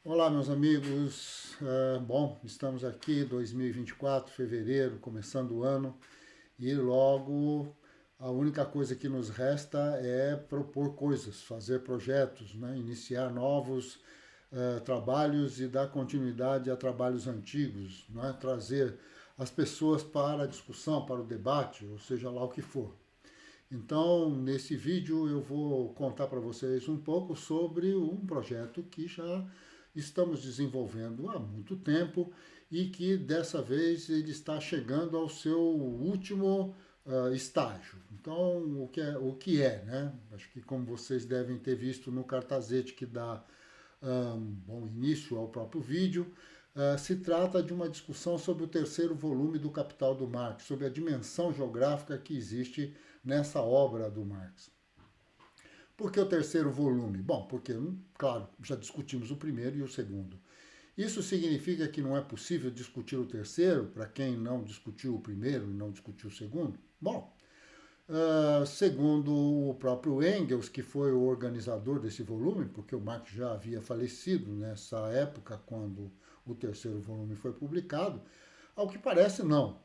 Olá, meus amigos. Bom, estamos aqui, 2024, fevereiro, começando o ano, e logo a única coisa que nos resta é propor coisas, fazer projetos, né? Iniciar novos trabalhos e dar continuidade a trabalhos antigos, né? Trazer as pessoas para a discussão, para o debate, ou seja lá o que for. Então, nesse vídeo eu vou contar para vocês um pouco sobre um projeto que já estamos desenvolvendo há muito tempo e que dessa vez ele está chegando ao seu último estágio. Então, o que é, né? Acho que como vocês devem ter visto no cartazete que dá bom início ao próprio vídeo, se trata de uma discussão sobre o terceiro volume do Capital do Marx, sobre a dimensão geográfica que existe nessa obra do Marx. Por que o terceiro volume? Bom, porque, claro, já discutimos o primeiro e o segundo. Isso significa que não é possível discutir o terceiro para quem não discutiu o primeiro e não discutiu o segundo? Bom, segundo o próprio Engels, que foi o organizador desse volume, porque o Marx já havia falecido nessa época, quando o terceiro volume foi publicado, ao que parece, não.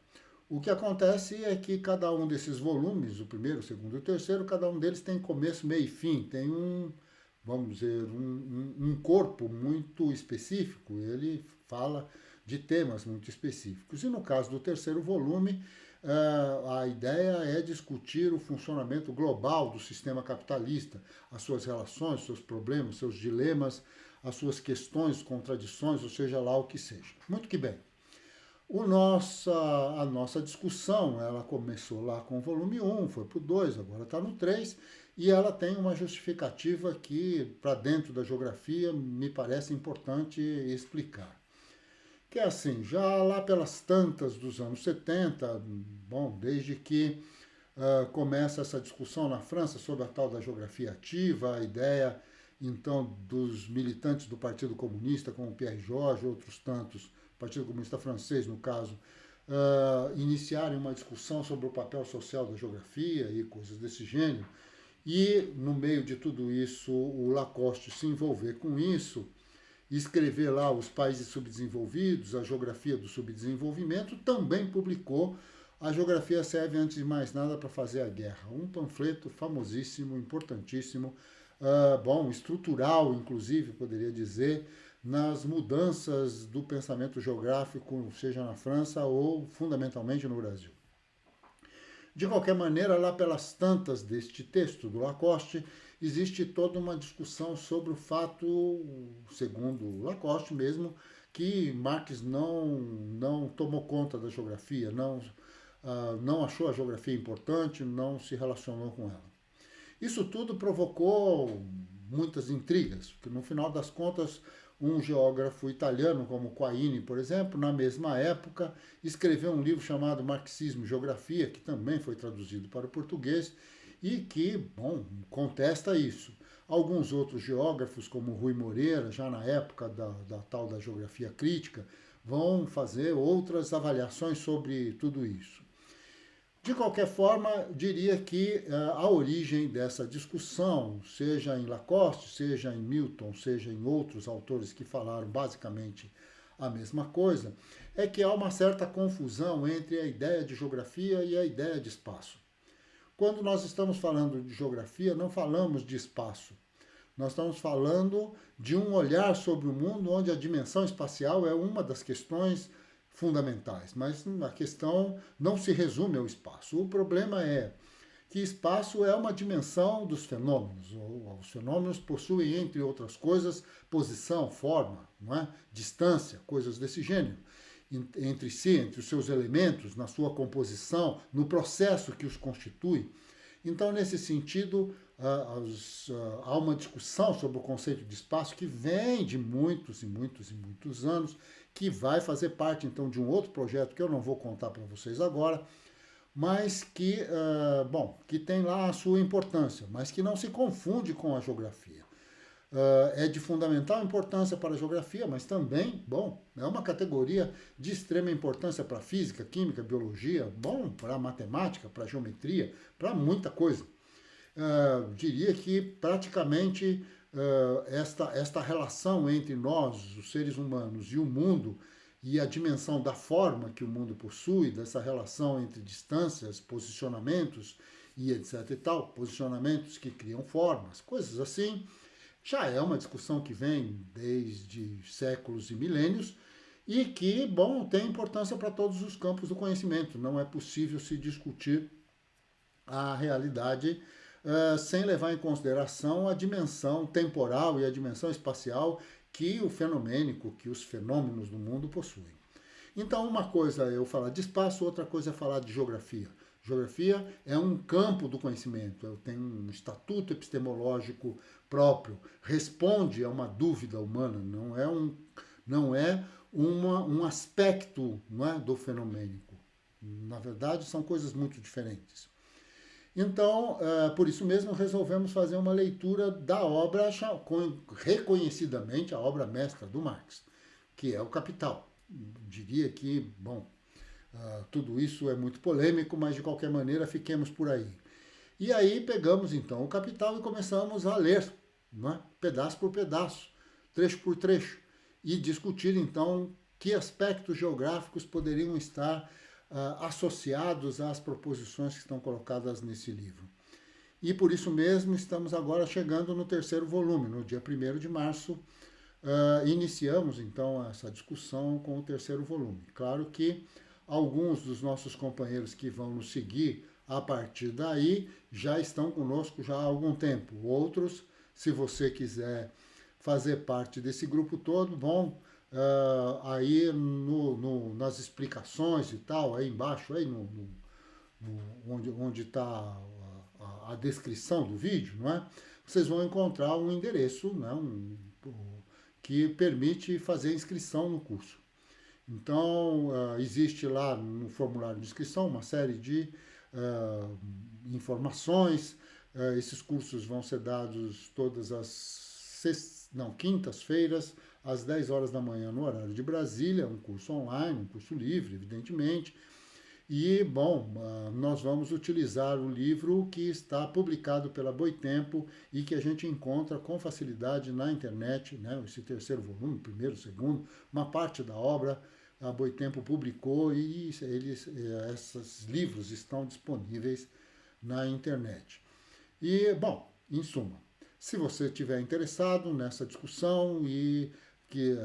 O que acontece é que cada um desses volumes, o primeiro, o segundo e o terceiro, cada um deles tem começo, meio e fim, tem vamos dizer, um corpo muito específico, ele fala de temas muito específicos. E no caso do terceiro volume, a ideia é discutir o funcionamento global do sistema capitalista, as suas relações, seus problemas, seus dilemas, as suas questões, contradições, ou seja lá o que seja. Muito que bem. A nossa discussão, ela começou lá com o volume 1, foi para o 2, agora está no 3, e ela tem uma justificativa que, para dentro da geografia, me parece importante explicar. Que é assim, já lá pelas tantas dos anos 70, bom, desde que começa essa discussão na França sobre a tal da geografia ativa, a ideia então dos militantes do Partido Comunista, como Pierre Georges, outros tantos, Partido Comunista Francês no caso, iniciarem uma discussão sobre o papel social da geografia e coisas desse gênero, e no meio de tudo isso o Lacoste se envolver com isso, escrever lá os países subdesenvolvidos, a geografia do subdesenvolvimento, também publicou A Geografia Serve Antes de Mais Nada para Fazer a Guerra, um panfleto famosíssimo, importantíssimo, bom, estrutural inclusive, poderia dizer, nas mudanças do pensamento geográfico, seja na França ou fundamentalmente no Brasil. De qualquer maneira, lá pelas tantas deste texto do Lacoste, existe toda uma discussão sobre o fato, segundo Lacoste mesmo, que Marx não tomou conta da geografia, não achou a geografia importante, não se relacionou com ela. Isso tudo provocou muitas intrigas, porque no final das contas, um geógrafo italiano como Quaini, por exemplo, na mesma época, escreveu um livro chamado Marxismo e Geografia, que também foi traduzido para o português, e que, bom, contesta isso. Alguns outros geógrafos, como Rui Moreira, já na época da tal da geografia crítica, vão fazer outras avaliações sobre tudo isso. De qualquer forma, diria que a origem dessa discussão, seja em Lacoste, seja em Milton, seja em outros autores que falaram basicamente a mesma coisa, é que há uma certa confusão entre a ideia de geografia e a ideia de espaço. Quando nós estamos falando de geografia, não falamos de espaço. Nós estamos falando de um olhar sobre o mundo onde a dimensão espacial é uma das questões fundamentais, mas a questão não se resume ao espaço. O problema é que espaço é uma dimensão dos fenômenos. Os fenômenos possuem, entre outras coisas, posição, forma, não é? Distância, coisas desse gênero. Entre si, entre os seus elementos, na sua composição, no processo que os constitui. Então, nesse sentido, há uma discussão sobre o conceito de espaço que vem de muitos e muitos e muitos anos, que vai fazer parte, então, de um outro projeto que eu não vou contar para vocês agora, mas que, bom, que tem lá a sua importância, mas que não se confunde com a geografia. É de fundamental importância para a geografia, mas também, bom, é uma categoria de extrema importância para a física, química, biologia, bom, para a matemática, para a geometria, para muita coisa. Diria que praticamente esta relação entre nós, os seres humanos, e o mundo, e a dimensão da forma que o mundo possui, dessa relação entre distâncias, posicionamentos e etc e tal, posicionamentos que criam formas, coisas assim, já é uma discussão que vem desde séculos e milênios e que, bom, tem importância para todos os campos do conhecimento. Não é possível se discutir a realidade sem levar em consideração a dimensão temporal e a dimensão espacial que o fenomênico, que os fenômenos do mundo possuem. Então, uma coisa é eu falar de espaço, outra coisa é falar de geografia. Geografia é um campo do conhecimento, tem um estatuto epistemológico próprio, responde a uma dúvida humana, não é um aspecto, não é, do fenomênico. Na verdade, são coisas muito diferentes. Então, por isso mesmo, resolvemos fazer uma leitura da obra, reconhecidamente a obra mestra do Marx, que é o Capital. Diria que, bom, tudo isso é muito polêmico, mas de qualquer maneira fiquemos por aí. E aí pegamos então o Capital e começamos a ler, não é? Pedaço por pedaço, trecho por trecho, e discutir então que aspectos geográficos poderiam estar associados às proposições que estão colocadas nesse livro. E por isso mesmo estamos agora chegando no terceiro volume, no dia 1º de março, iniciamos então essa discussão com o terceiro volume. Claro que alguns dos nossos companheiros que vão nos seguir a partir daí já estão conosco já há algum tempo. Outros, se você quiser fazer parte desse grupo todo, vão aí nas explicações e tal, aí embaixo, aí onde está a descrição do vídeo, não é? Vocês vão encontrar um endereço, né, que permite fazer inscrição no curso. Então, existe lá no formulário de inscrição uma série de informações. Esses cursos vão ser dados todas as quintas-feiras, às 10 horas da manhã, no horário de Brasília, um curso online, um curso livre, evidentemente. E, bom, nós vamos utilizar o livro que está publicado pela Boitempo e que a gente encontra com facilidade na internet, né? Esse terceiro volume, primeiro, segundo, uma parte da obra a Boitempo publicou e esses livros estão disponíveis na internet. E, bom, em suma, se você estiver interessado nessa discussão e que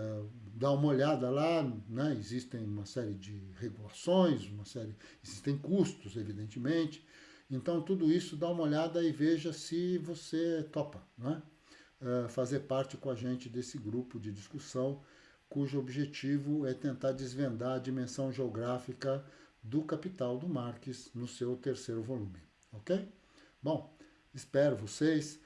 dá uma olhada lá, né? Existem uma série de regulações, existem custos, evidentemente. Então, tudo isso dá uma olhada e veja se você topa, né? Fazer parte com a gente desse grupo de discussão, cujo objetivo é tentar desvendar a dimensão geográfica do Capital do Marx no seu terceiro volume, ok? Bom, espero vocês.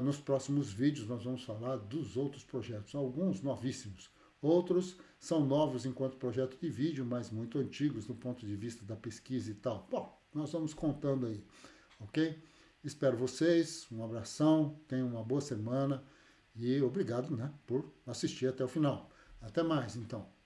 Nos próximos vídeos nós vamos falar dos outros projetos, alguns novíssimos, outros são novos enquanto projeto de vídeo, mas muito antigos do ponto de vista da pesquisa e tal. Bom, nós vamos contando aí, ok? Espero vocês, um abração, tenham uma boa semana e obrigado, né, por assistir até o final. Até mais, então.